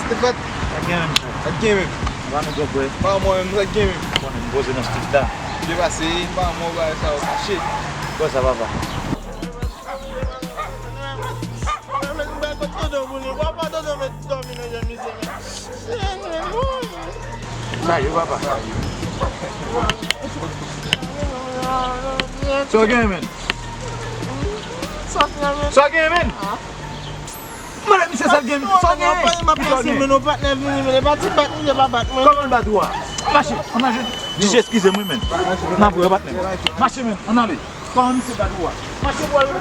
te fet? Ak gen men. Wan nou go boy. Pa mwen ak gen men. Wan nou boze nan stik da. Li pase, pa mwen ba sa ou kache. Kwa sa va va? Sa yo va va. So gen men. So gen men. Mwen mi se sal gen men. So gen men. Koman bat ou a? Mache, on a jen. Dije eskize mwen men. Nan pou yo bat men. Mache men, on a li. Koman mi se bat ou a? Mache pou a yo.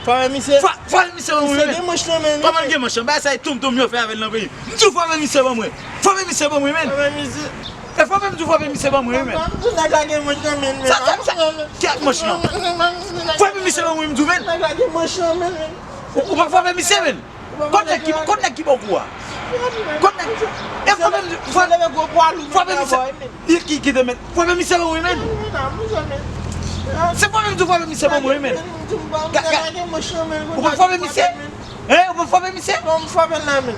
Fame mise? Fame mise ban mwen men. Gen monshan men. Koman gen monshan? Ba sa toum yo fe avel nan peyi. Mtou fame mise ban mwen. Fame mise ban mwen men. Fame mise. E fame mtou fame mise ban mwen men. Mtou nagla gen monshan men. Ki ak monshan? Fame mise ban mwen mtou men. Nagla gen monshan men. Ou pa fame mise men? Kon nek ki boku a? Kon nek? E fame mise. Ki de men. Fame mise ban mwen men. Se fame mtou fame mise ban mwen men. Ou pa fame mise? Ou pa fame mise? Non fame nan men.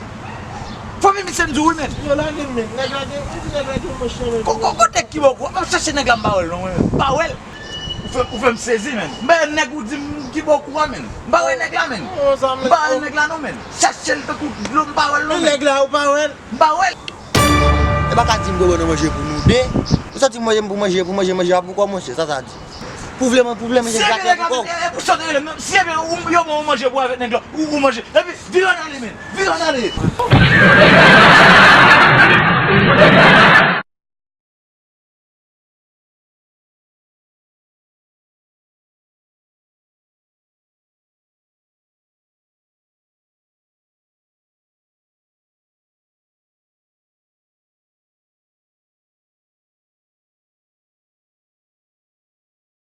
Fame mise mdou men? Yo la gen men. Nagla gen monshan men. Kon tek ki boku? Mwen chache negla mbawel non men. Mbawel? Ou fe msezi men. Mwen neg ou di ki boku a men. Mbawel negla men. Mbawel negla non men. Chache l pe kou mbawel non men. Negla ou mbawel? Mbawel? E baka ti mgo bono manje pou nou de. Ou sa ti manje pou manje pou kwa manje, sa di. Pou vle manje zake pou kwa. Pou sote ele men. Si ebe yo mwen manje pou avet negla. Ou manje. Ebi, viran ale men. Viran ale.